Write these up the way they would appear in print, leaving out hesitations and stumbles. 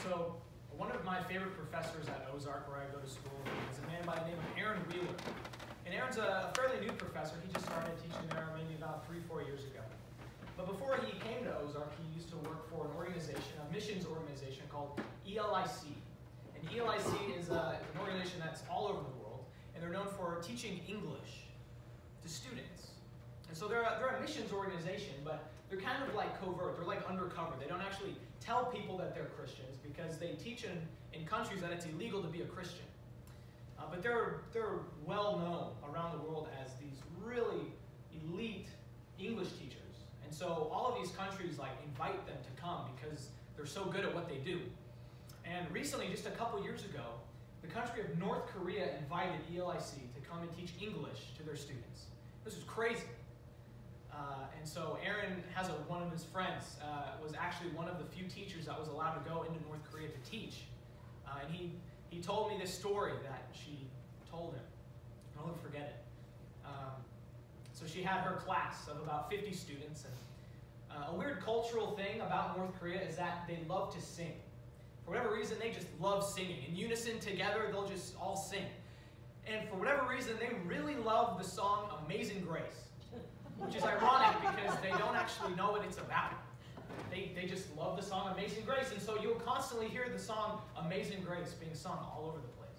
So one of my favorite professors at Ozark, where I go to school, is a man by the name of Aaron Wheeler. And Aaron's a fairly new professor. He just started teaching there maybe about 3-4 years ago. But before he came to Ozark, he used to work for an organization, a missions organization called ELIC. And ELIC is an organization that's all over the world, and they're known for teaching English to students. And so they're a missions organization, but they're kind of like covert. They're like undercover. They don't actually tell people that they're Christians because they teach in countries that it's illegal to be a Christian. But they're well known around the world as these really elite English teachers. And so all of these countries like invite them to come because they're so good at what they do. And recently, just a couple years ago, the country of North Korea invited ELIC to come and teach English to their students. This was crazy. And so Aaron has one of his friends was actually one of the few teachers that was allowed to go into North Korea to teach. And he told me this story that she told him. I'll never forget it. So she had her class of about 50 students. And a weird cultural thing about North Korea is that they love to sing. For whatever reason, they just love singing. In unison together, they'll just all sing. And for whatever reason, they really love the song Amazing Grace. Which is ironic because they don't actually know what it's about. They just love the song Amazing Grace. And so you'll constantly hear the song Amazing Grace being sung all over the place.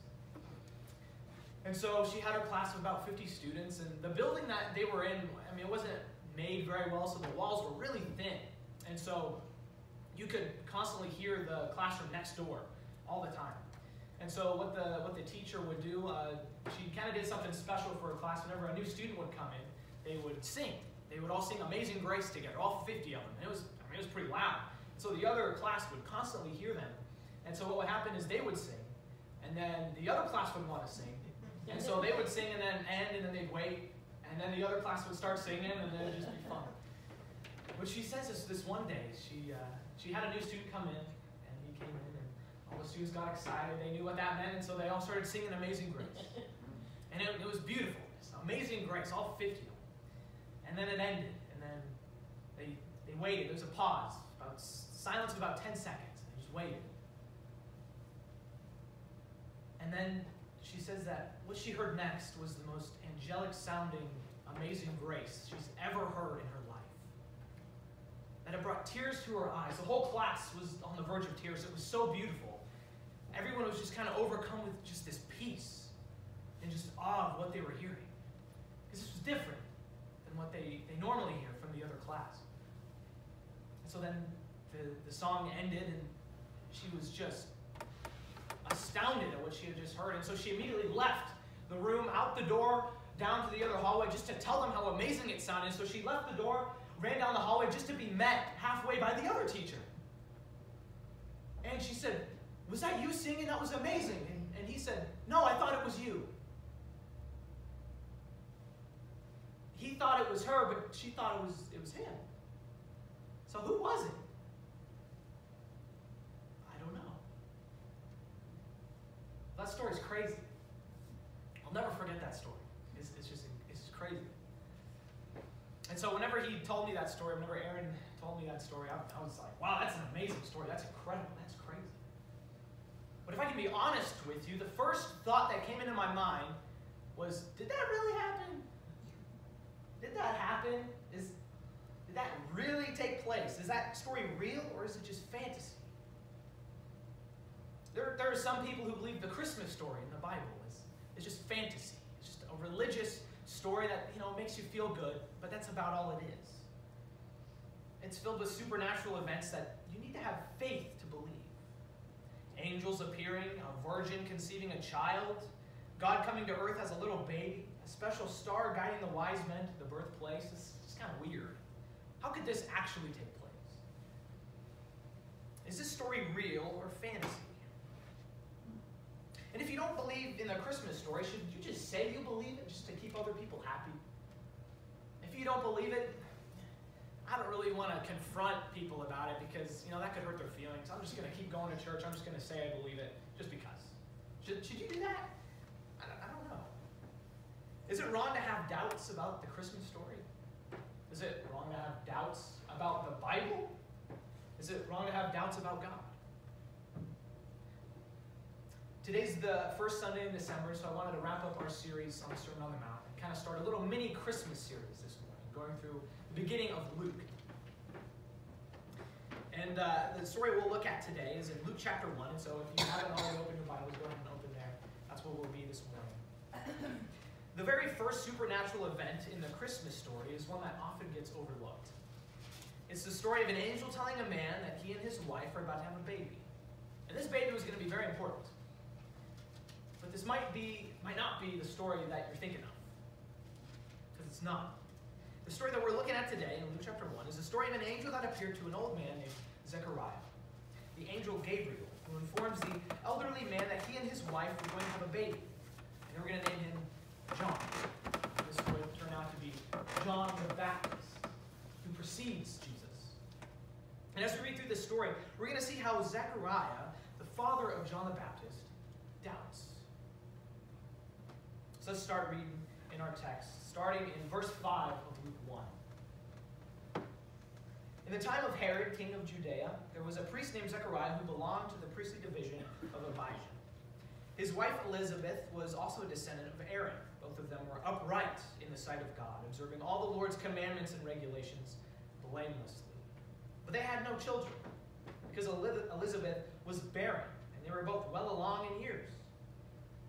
And so she had her class of about 50 students. And the building that they were in, I mean, it wasn't made very well, so the walls were really thin. And so you could constantly hear the classroom next door all the time. And so what the teacher would do, she kind of did something special for her class. Whenever a new student would come in, they would sing. They would all sing Amazing Grace together, all 50 of them. And it was pretty loud. So the other class would constantly hear them. And so what would happen is they would sing, and then the other class would want to sing. And so they would sing and then end, and then they'd wait, and then the other class would start singing, and then it would just be fun. What she says is this one day, she had a new student come in, and he came in, and all the students got excited. They knew what that meant, and so they all started singing Amazing Grace. And it was beautiful. Amazing Grace, all 50 of them. And then it ended, and then they waited. There was a pause, silence of about 10 seconds. They just waited. And then she says that what she heard next was the most angelic sounding Amazing Grace she's ever heard in her life. That it brought tears to her eyes. The whole class was on the verge of tears. It was so beautiful. Everyone was just kind of overcome with just this peace and just awe of what they were hearing. Because this was different than what they normally hear from the other class. And so then the song ended, and she was just astounded at what she had just heard. And so she immediately left the room, out the door, down to the other hallway, just to tell them how amazing it sounded. So she left the door, ran down the hallway just to be met halfway by the other teacher. And she said, "Was that you singing? That was amazing." And he said, "No, I thought it was you." He thought it was her, but she thought it was him. So who was it? I don't know. That story's crazy. I'll never forget that story. It's just crazy. And so whenever he told me that story, whenever Aaron told me that story, I was like, wow, that's an amazing story. That's incredible. That's crazy. But if I can be honest with you, the first thought that came into my mind was, did that really happen? Did that happen? Did that really take place? Is that story real, or is it just fantasy? There are some people who believe the Christmas story in the Bible is just fantasy. It's just a religious story that makes you feel good, but that's about all it is. It's filled with supernatural events that you need to have faith to believe. Angels appearing, a virgin conceiving a child, God coming to earth as a little baby, a special star guiding the wise men to the birthplace. It's just kind of weird. How could this actually take place? Is this story real or fantasy? And if you don't believe in the Christmas story, should you just say you believe it just to keep other people happy? If you don't believe it, I don't really want to confront people about it because, that could hurt their feelings. I'm just going to keep going to church. I'm just going to say I believe it just because. Should you do that? I don't know. Is it wrong to have doubts about the Christmas story? Is it wrong to have doubts about the Bible? Is it wrong to have doubts about God? Today's the first Sunday in December, so I wanted to wrap up our series on the Sermon on the Mount and kind of start a little mini Christmas series this morning, going through the beginning of Luke. And the story we'll look at today is in Luke chapter 1, and so if you haven't already opened your Bibles, go ahead and open there. That's where we'll be this morning. The very first supernatural event in the Christmas story is one that often gets overlooked. It's the story of an angel telling a man that he and his wife are about to have a baby. And this baby was going to be very important. But this might not be the story that you're thinking of. Because it's not. The story that we're looking at today in Luke chapter 1 is the story of an angel that appeared to an old man named Zechariah. The angel Gabriel, who informs the elderly man that he and his wife were going to have a baby. And they were going to name him John. This would turn out to be John the Baptist, who precedes Jesus. And as we read through this story, we're going to see how Zechariah, the father of John the Baptist, doubts. So let's start reading in our text, starting in verse 5 of Luke 1. In the time of Herod, king of Judea, there was a priest named Zechariah who belonged to the priestly division of Abijah. His wife Elizabeth was also a descendant of Aaron. Both of them were upright in the sight of God, observing all the Lord's commandments and regulations blamelessly. But they had no children, because Elizabeth was barren, and they were both well along in years.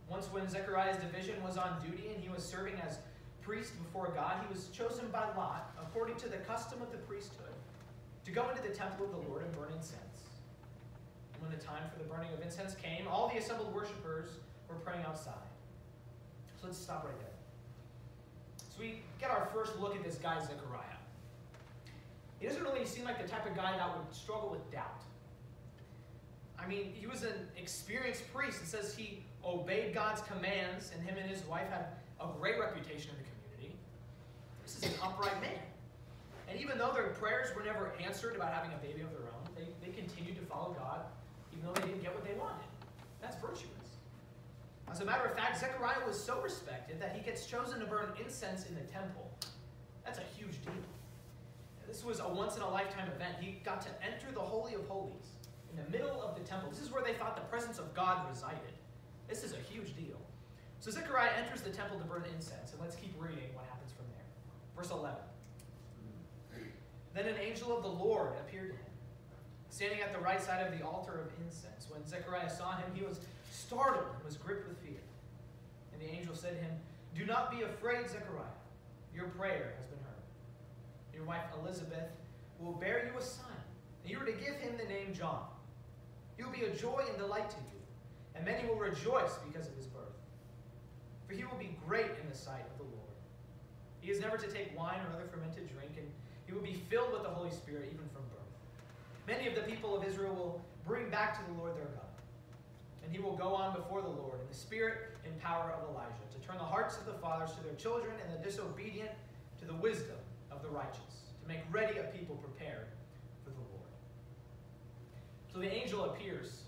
Once when Zechariah's division was on duty and he was serving as priest before God, he was chosen by lot, according to the custom of the priesthood, to go into the temple of the Lord and burn incense. And when the time for the burning of incense came, all the assembled worshipers were praying outside. So let's stop right there. So we get our first look at this guy, Zechariah. He doesn't really seem like the type of guy that would struggle with doubt. I mean, he was an experienced priest. It says he obeyed God's commands, and him and his wife had a great reputation in the community. This is an upright man. And even though their prayers were never answered about having a baby of their own, they continued to follow God, even though they didn't get what they wanted. That's virtuous. As a matter of fact, Zechariah was so respected that he gets chosen to burn incense in the temple. That's a huge deal. This was a once-in-a-lifetime event. He got to enter the Holy of Holies in the middle of the temple. This is where they thought the presence of God resided. This is a huge deal. So Zechariah enters the temple to burn incense, and let's keep reading what happens from there. Verse 11. Then an angel of the Lord appeared to him, standing at the right side of the altar of incense. When Zechariah saw him, he was startled and was gripped with fear. And the angel said to him, "Do not be afraid, Zechariah. Your prayer has been heard. Your wife Elizabeth will bear you a son, and you are to give him the name John. He will be a joy and delight to you, and many will rejoice because of his birth. For he will be great in the sight of the Lord. He is never to take wine or other fermented drink, and he will be filled with the Holy Spirit even from birth. Many of the people of Israel will bring back to the Lord their God, and he will go on before the Lord in the spirit and power of Elijah, to turn the hearts of the fathers to their children and the disobedient to the wisdom of the righteous, to make ready a people prepared for the Lord." So the angel appears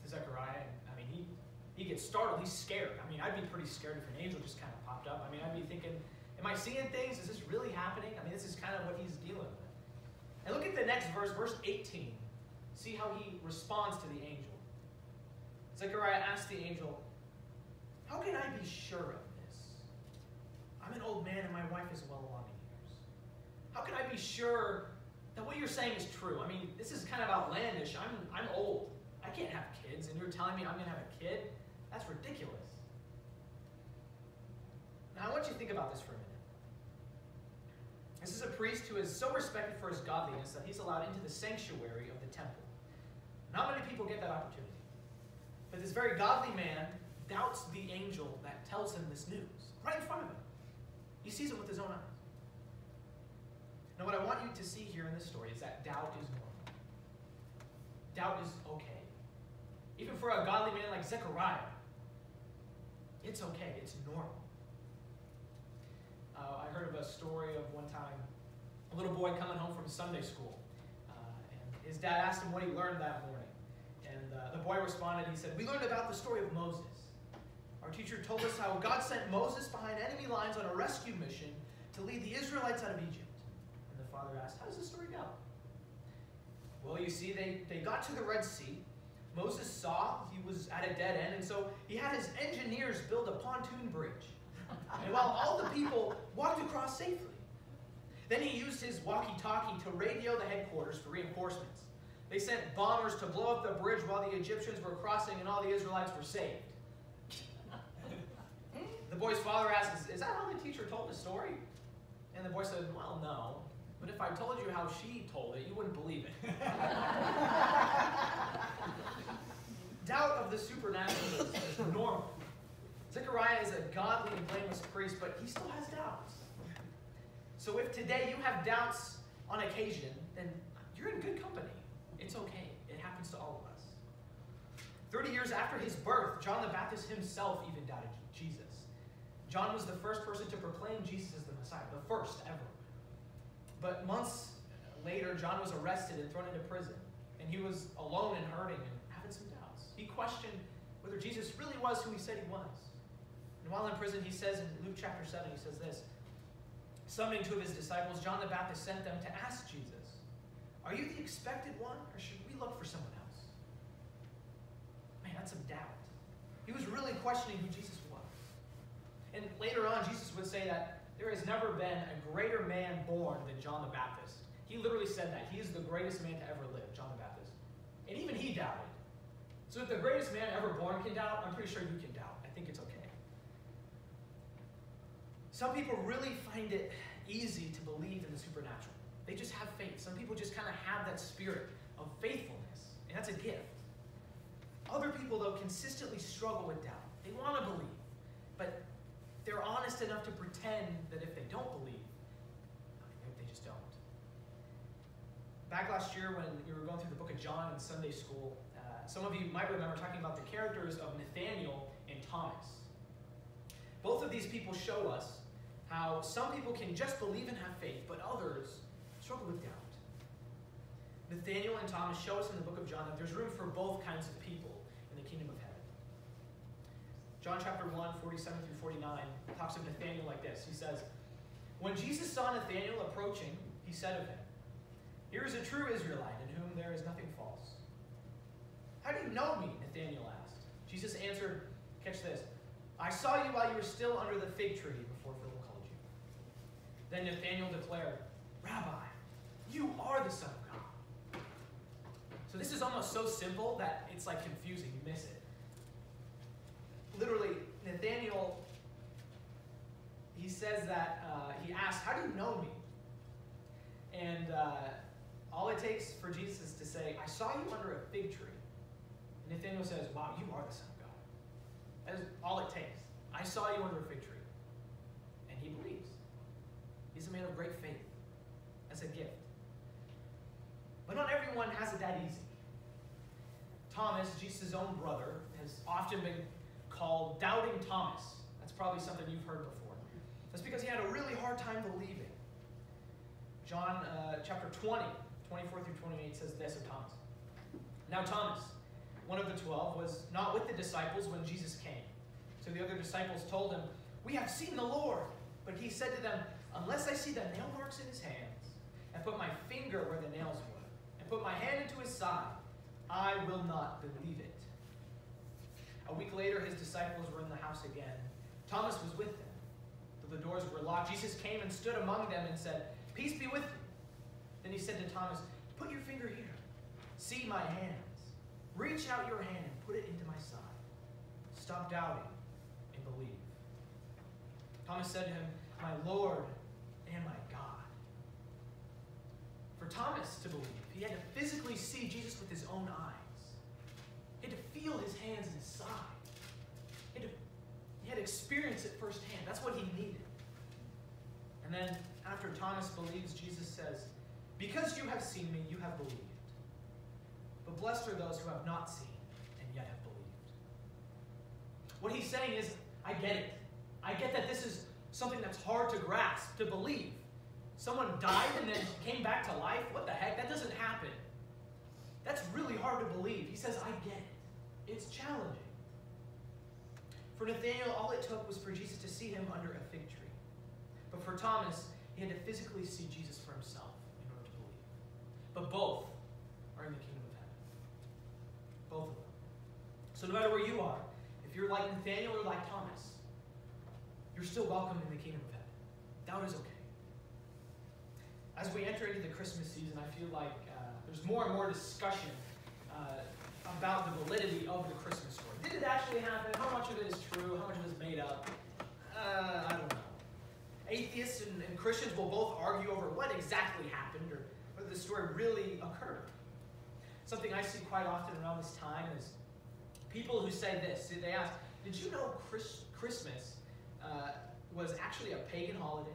to Zechariah, and he gets startled. He's scared. I'd be pretty scared if an angel just kind of popped up. I'd be thinking, am I seeing things? Is this really happening? This is kind of what he's dealing with. And look at the next verse, verse 18. See how he responds to the angel. Zechariah asks the angel, "How can I be sure of this? I'm an old man and my wife is well along in years. How can I be sure that what you're saying is true? This is kind of outlandish. I'm old. I can't have kids, and you're telling me I'm going to have a kid? That's ridiculous." Now, I want you to think about this for a minute. This is a priest who is so respected for his godliness that he's allowed into the sanctuary of the temple. Not many people get that opportunity. But this very godly man doubts the angel that tells him this news right in front of him. He sees it with his own eyes. Now, what I want you to see here in this story is that doubt is normal. Doubt is okay. Even for a godly man like Zechariah, it's okay. It's normal. I heard of a story of one time, a little boy coming home from Sunday school. And his dad asked him what he learned that morning. And the boy responded, he said, "We learned about the story of Moses. Our teacher told us how God sent Moses behind enemy lines on a rescue mission to lead the Israelites out of Egypt." And the father asked, "How does the story go?" "Well, you see, they got to the Red Sea. Moses saw he was at a dead end, and so he had his engineers build a pontoon bridge. And while all the people walked across safely, then he used his walkie-talkie to radio the headquarters for reinforcements. They sent bombers to blow up the bridge while the Egyptians were crossing and all the Israelites were saved. The boy's father asked, "Is that how the teacher told the story?" And the boy said, "Well, no. But if I told you how she told it, you wouldn't believe it." Doubt of the supernatural is normal. Zechariah is a godly and blameless priest, but he still has doubts. So if today you have doubts on occasion, then you're in good company. It's okay. It happens to all of us. 30 years after his birth, John the Baptist himself even doubted Jesus. John was the first person to proclaim Jesus as the Messiah, the first ever. But months later, John was arrested and thrown into prison. And he was alone and hurting and having some doubts. He questioned whether Jesus really was who he said he was. And while in prison, he says in Luke chapter 7, he says this, summoning two of his disciples, John the Baptist sent them to ask Jesus, "Are you the expected one, or should we look for someone else?" Man, that's some doubt. He was really questioning who Jesus was. And later on, Jesus would say that there has never been a greater man born than John the Baptist. He literally said that. He is the greatest man to ever live, John the Baptist. And even he doubted. So if the greatest man ever born can doubt, I'm pretty sure you can doubt. I think it's okay. Some people really find it easy to believe in the supernatural. They just have faith. Some people just kind of have that spirit of faithfulness, and that's a gift. Other people, though, consistently struggle with doubt. They want to believe, but they're honest enough to pretend that if they don't believe, they just don't. Back last year when we were going through the book of John in Sunday school, some of you might remember talking about the characters of Nathaniel and Thomas. Both of these people show us how some people can just believe and have faith, but others struggle with doubt. Nathaniel and Thomas show us in the book of John that there's room for both kinds of people in the kingdom of heaven. John chapter 1, 47 through 49 talks of Nathaniel like this. He says, "When Jesus saw Nathanael approaching, he said of him, 'Here is a true Israelite in whom there is nothing false.' 'How do you know me?' Nathanael asked. Jesus answered," catch this, "I saw you while you were still under the fig tree before Philip called you." Then Nathanael declared, "Rabbi, you are the Son of God." So this is almost so simple that it's like confusing. You miss it. Literally, Nathanael, he says that, he asks, "How do you know me?" And all it takes for Jesus is to say, "I saw you under a fig tree." And Nathanael says, "Wow, you are the Son of God." That is all it takes. "I saw you under a fig tree." And he believes. He's a man of great faith. That's a gift. But not everyone has it that easy. Thomas, Jesus' own brother, has often been called Doubting Thomas. That's probably something you've heard before. That's because he had a really hard time believing. John chapter 20, 24 through 28 says this of Thomas. "Now Thomas, one of the 12, was not with the disciples when Jesus came. So the other disciples told him, 'We have seen the Lord.' But he said to them, 'Unless I see the nail marks in his hands, and put my finger where the nails were, and put my hand into his side, I will not believe it.' A week later, his disciples were in the house again. Thomas was with them. Though the doors were locked, Jesus came and stood among them and said, 'Peace be with you.' Then he said to Thomas, 'Put your finger here. See my hands. Reach out your hand and put it into my side. Stop doubting and believe.' Thomas said to him, 'My Lord and my God.'" For Thomas to believe, he had to physically see Jesus with his own eyes. He had to feel his hands and his side. He had to experience it firsthand. That's what he needed. And then, after Thomas believes, Jesus says, "Because you have seen me, you have believed. But blessed are those who have not seen and yet have believed." What he's saying is, I get it. I get that this is something that's hard to grasp, to believe. Someone died and then came back to life? What the heck? That doesn't happen. That's really hard to believe. He says, I get it. It's challenging. For Nathanael, all it took was for Jesus to see him under a fig tree. But for Thomas, he had to physically see Jesus for himself in order to believe. But both are in the kingdom of heaven. Both of them. So no matter where you are, if you're like Nathaniel or like Thomas, you're still welcome in the kingdom of heaven. Doubt is okay. As we enter into the Christmas season, I feel like there's more and more discussion about the validity of the Christmas story. Did it actually happen? How much of it is true? How much of it is made up? I don't know. Atheists and Christians will both argue over what exactly happened or whether the story really occurred. Something I see quite often around this time is people who say this. They ask, did you know Christmas was actually a pagan holiday?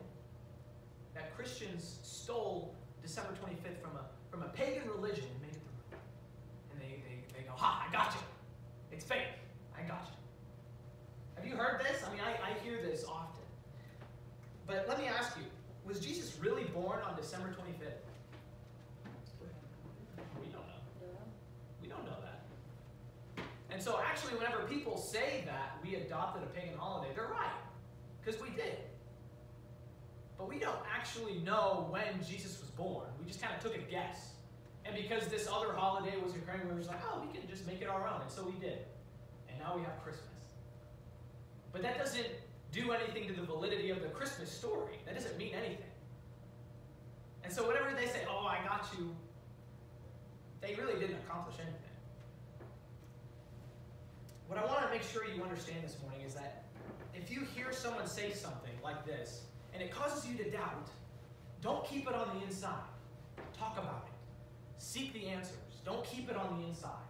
That Christians stole December 25th from a pagan religion and made it the real. And they go, ha, I got you. It's fake. I got you. Have you heard this? I mean, I hear this often. But let me ask you, was Jesus really born on December 25th? We don't know. We don't know that. And so actually, whenever people say that we adopted a pagan holiday, they're right. Because we did. But we don't actually know when Jesus was born. We just kind of took a guess. And because this other holiday was occurring, we were just like, oh, we can just make it our own. And so we did. And now we have Christmas. But that doesn't do anything to the validity of the Christmas story. That doesn't mean anything. And so whenever they say, oh, I got you, they really didn't accomplish anything. What I want to make sure you understand this morning is that if you hear someone say something like this, and it causes you to doubt, don't keep it on the inside. Talk about it. Seek the answers. Don't keep it on the inside.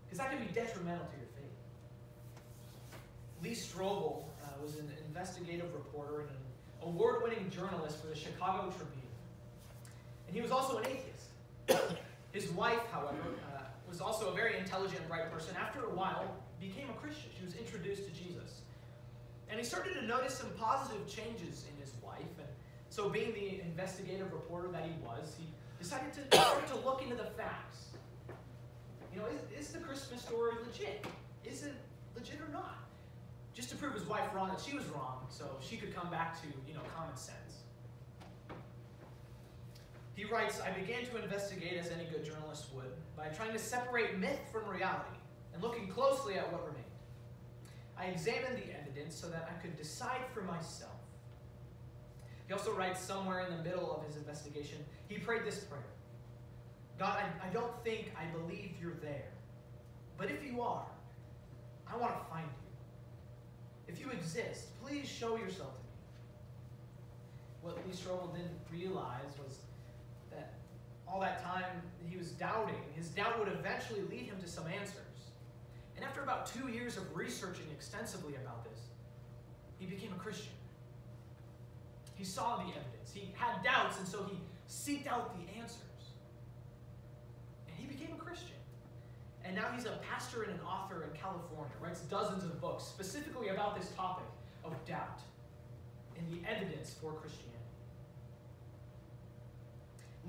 Because that can be detrimental to your faith. Lee Strobel was an investigative reporter and an award-winning journalist for the Chicago Tribune. And he was also an atheist. His wife, however, was also a very intelligent and bright person. After a while, became a Christian. She was introduced to Jesus. And he started to notice some positive changes in his wife. And so being the investigative reporter that he was, he decided to start to look into the facts. You know, is the Christmas story legit? Is it legit or not? Just to prove his wife wrong that she was wrong, so she could come back to, common sense. He writes, I began to investigate as any good journalist would by trying to separate myth from reality and looking closely at what remained. I examined the evidence so that I could decide for myself. He also writes somewhere in the middle of his investigation, he prayed this prayer. God, I don't think I believe you're there. But if you are, I want to find you. If you exist, please show yourself to me. What Lee Strobel didn't realize was that all that time he was doubting. His doubt would eventually lead him to some answers. And after about 2 years of researching extensively about this, he became a Christian. He saw the evidence. He had doubts, and so he sought out the answers. And he became a Christian. And now he's a pastor and an author in California, writes dozens of books specifically about this topic of doubt and the evidence for Christianity.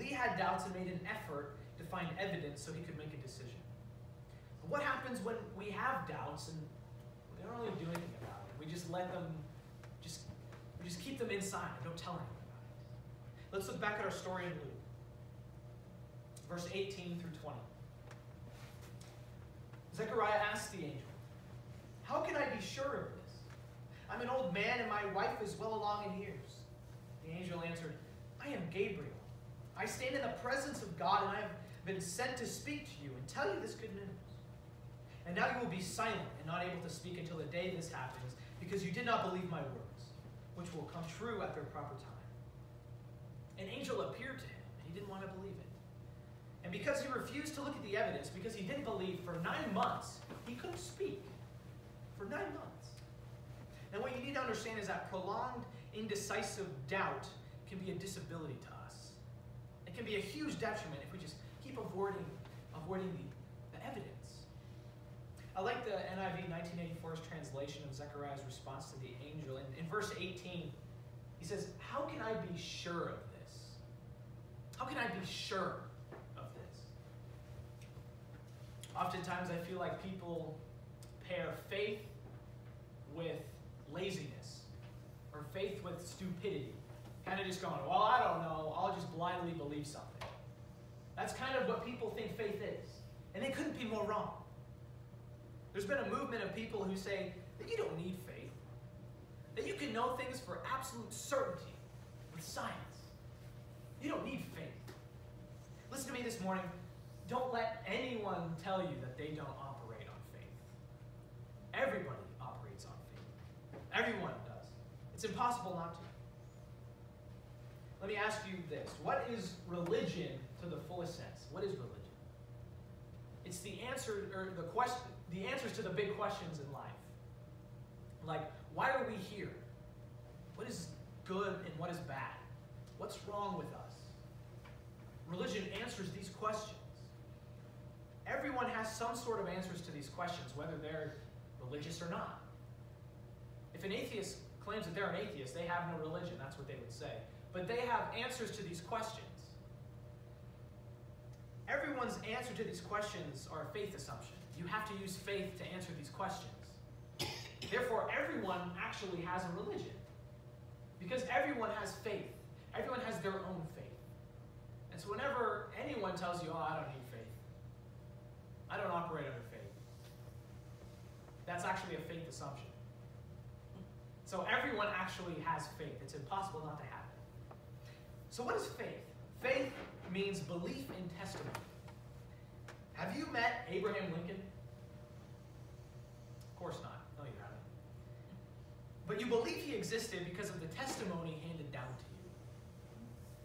Lee had doubts and made an effort to find evidence so he could make a decision. But what happens when we have doubts and we don't really do anything about it? We just let them, we just keep them inside and don't tell anyone about it. Let's look back at our story in Luke, verse 18 through 20. Zechariah asked the angel, how can I be sure of this? I'm an old man and my wife is well along in years. The angel answered, I am Gabriel. I stand in the presence of God and I have been sent to speak to you and tell you this good news. And now you will be silent and not able to speak until the day this happens because you did not believe my words, which will come true at their proper time. An angel appeared to him and he didn't want to believe it. And because he refused to look at the evidence, because he didn't believe, for 9 months, he couldn't speak. For 9 months. And what you need to understand is that prolonged, indecisive doubt can be a disability to us. It can be a huge detriment if we just keep avoiding the evidence. I like the NIV 1984's translation of Zechariah's response to the angel. In verse 18, he says, how can I be sure of this? How can I be sure of this? Oftentimes I feel like people pair faith with laziness or faith with stupidity. Kind of just going, well, I don't know, I'll just blindly believe something. That's kind of what people think faith is. And they couldn't be more wrong. There's been a movement of people who say that you don't need faith, that you can know things for absolute certainty with science. You don't need faith. Listen to me this morning. Don't let anyone tell you that they don't operate on faith. Everybody operates on faith. Everyone does. It's impossible not to. Let me ask you this. What is religion to the fullest sense? What is religion? It's the answer, or the answers to the big questions in life. Like, why are we here? What is good and what is bad? What's wrong with us? Religion answers these questions. Everyone has some sort of answers to these questions, whether they're religious or not. If an atheist claims that they're an atheist, they have no religion, that's what they would say. But they have answers to these questions. Everyone's answer to these questions are a faith assumption. You have to use faith to answer these questions. Therefore, everyone actually has a religion. Because everyone has faith. Everyone has their own faith. And so whenever anyone tells you, oh, I don't need faith, I don't operate under faith, that's actually a faith assumption. So everyone actually has faith. It's impossible not to have it. So what is faith? Faith means belief in testimony. Have you met Abraham Lincoln? Of course not. No, you haven't. But you believe he existed because of the testimony handed down to you.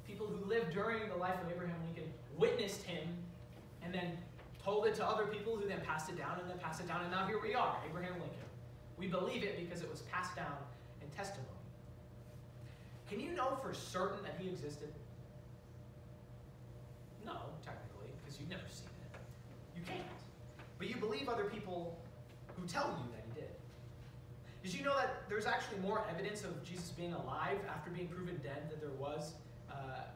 People who lived during the life of Abraham Lincoln witnessed him and then told it to other people who then passed it down and then passed it down, and now here we are, Abraham Lincoln. We believe it because it was passed down in testimony. Can you know for certain that he existed? No, technically, because you've never seen it. You can't. But you believe other people who tell you that he did. Did you know that there's actually more evidence of Jesus being alive after being proven dead than there was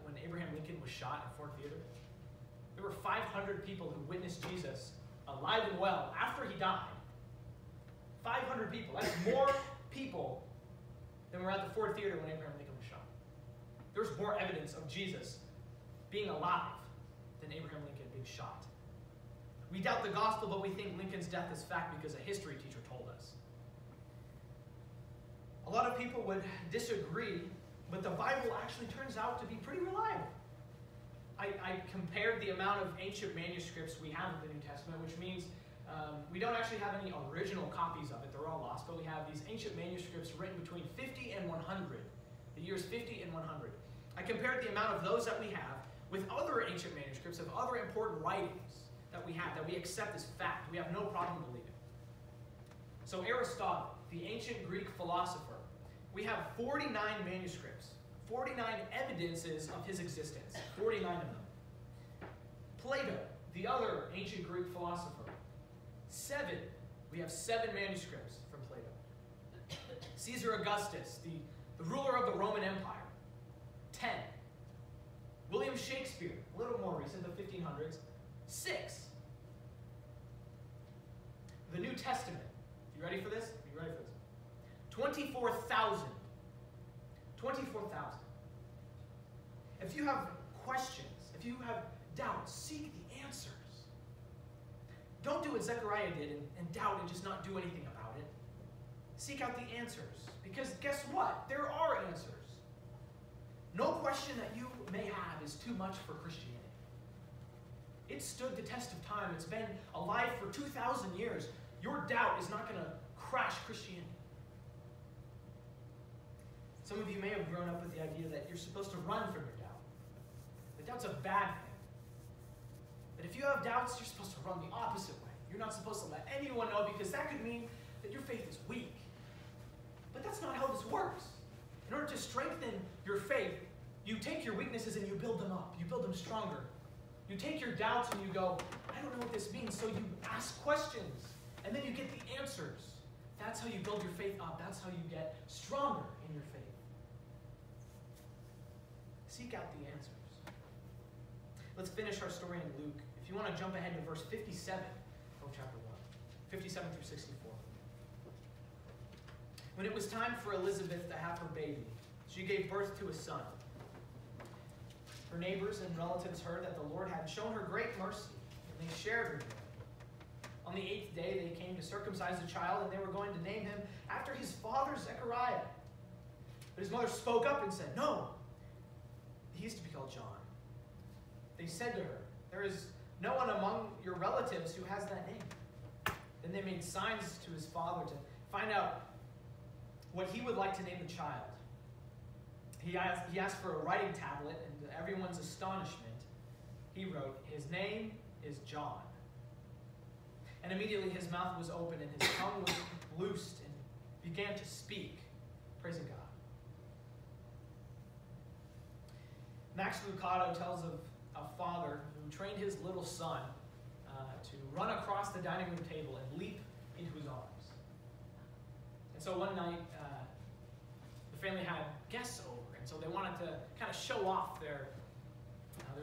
when Abraham Lincoln was shot at Ford Theater? There were 500 people who witnessed Jesus alive and well after he died. 500 people. That's more people than were at the Ford Theater when Abraham Lincoln was shot. There's more evidence of Jesus being alive than Abraham Lincoln being shot. We doubt the gospel, but we think Lincoln's death is fact because a history teacher told us. A lot of people would disagree, but the Bible actually turns out to be pretty reliable. I compared the amount of ancient manuscripts we have of the New Testament, which means we don't actually have any original copies of it. They're all lost, but we have these ancient manuscripts written between 50 and 100, the years 50 and 100. I compared the amount of those that we have with other ancient manuscripts of other important writings that we have, that we accept as fact. We have no problem believing. So Aristotle, the ancient Greek philosopher, we have 49 manuscripts, 49 evidences of his existence, 49 of them. Plato, the other ancient Greek philosopher, we have 7 manuscripts from Plato. Caesar Augustus, the ruler of the Roman Empire, 10. William Shakespeare, a little more recent, the 1500s, 6. The New Testament, you ready for this? Are you ready for this? 24,000. 24,000. If you have questions, if you have doubts, seek the answers. Don't do what Zechariah did and doubt and just not do anything about it. Seek out the answers. Because guess what? There are answers. No question that you may have is too much for Christianity. It stood the test of time. It's been alive for 2,000 years. Your doubt is not going to crash Christianity. Some of you may have grown up with the idea that you're supposed to run from your doubt. That doubt's a bad thing. But if you have doubts, you're supposed to run the opposite way. You're not supposed to let anyone know, because that could mean that your faith is weak. But that's not how this works. In order to strengthen your faith, you take your weaknesses and you build them up. You build them stronger. You take your doubts and you go, I don't know what this means, so you ask questions. And then you get the answers. That's how you build your faith up. That's how you get stronger in your faith. Seek out the answers. Let's finish our story in Luke. If you want to jump ahead to verse 57 of chapter 1. 57 through 64. When it was time for Elizabeth to have her baby, she gave birth to a son. Her neighbors and relatives heard that the Lord had shown her great mercy, and they shared her joy. On the 8th day, they came to circumcise the child, and they were going to name him after his father Zechariah. But his mother spoke up and said, "No, he is to be called John." They said to her, "There is no one among your relatives who has that name." Then they made signs to his father to find out what he would like to name the child. He asked for a writing tablet, and to everyone's astonishment, he wrote, "His name is John." And immediately his mouth was open and his tongue was loosed and began to speak, praising God. Max Lucado tells of a father who trained his little son to run across the dining room table and leap into his arms. And so one night, the family had guests over, and so they wanted to kind of show off their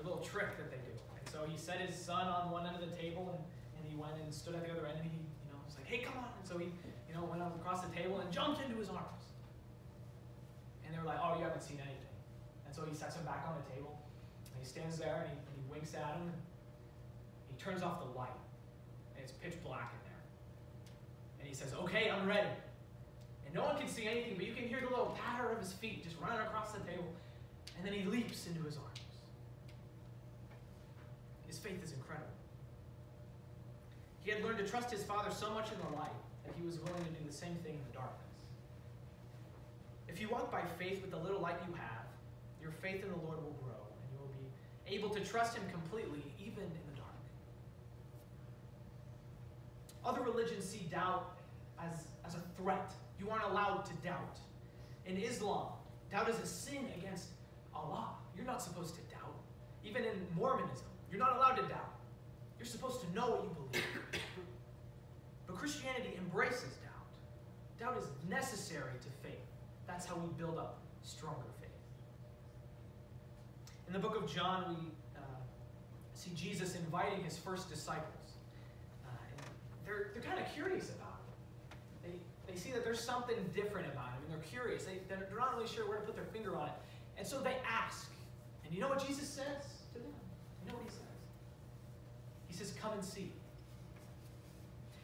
little trick that they do. And so he set his son on one end of the table, and he went and stood at the other end, and he was like, "Hey, come on!" And so he went up across the table and jumped into his arms. And they were like, "Oh, you haven't seen anything." And so he sets him back on the table, and he stands there, and he winks at him. He turns off the light, and it's pitch black in there. And he says, "Okay, I'm ready." And no one can see anything, but you can hear the little patter of his feet just running across the table. And then he leaps into his arms. His faith is incredible. He had learned to trust his father so much in the light that he was willing to do the same thing in the darkness. If you walk by faith with the little light you have, your faith in the Lord will grow, and you will be able to trust him completely, even in the dark. Other religions see doubt as a threat. You aren't allowed to doubt. In Islam, doubt is a sin against Allah. You're not supposed to doubt. Even in Mormonism, you're not allowed to doubt. You're supposed to know what you believe. But Christianity embraces doubt. Doubt is necessary to faith. That's how we build up stronger faith. In the book of John, we see Jesus inviting his first disciples. They're kind of curious about him. They see that there's something different about him, and they're curious. They're not really sure where to put their finger on it. And so they ask. And you know what Jesus says to them? You know what he says? He says, "Come and see."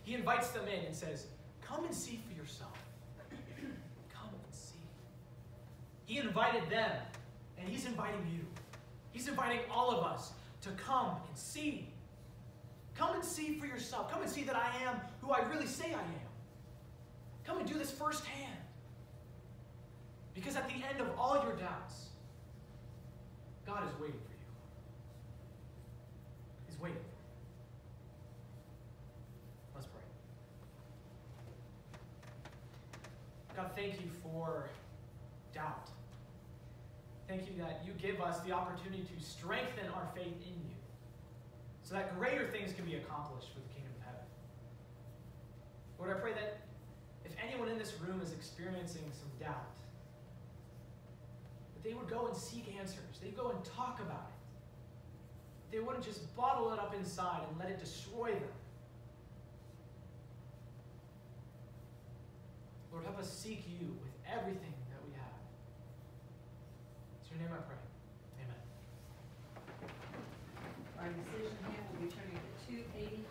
He invites them in and says, "Come and see for yourself." Come and see. He invited them, and he's inviting you. He's inviting all of us to come and see. Come and see for yourself. Come and see that I am who I really say I am. Come and do this firsthand. Because at the end of all your doubts, God is waiting for you. He's waiting for you. Let's pray. God, thank you for doubt. Thank you that you give us the opportunity to strengthen our faith in you so that greater things can be accomplished for the kingdom of heaven. Lord, I pray that if anyone in this room is experiencing some doubt, that they would go and seek answers. They'd go and talk about it. They wouldn't just bottle it up inside and let it destroy them. Lord, help us seek you with everything that we have. It's your name I pray. Amen. Our decision hand will be turning to 280.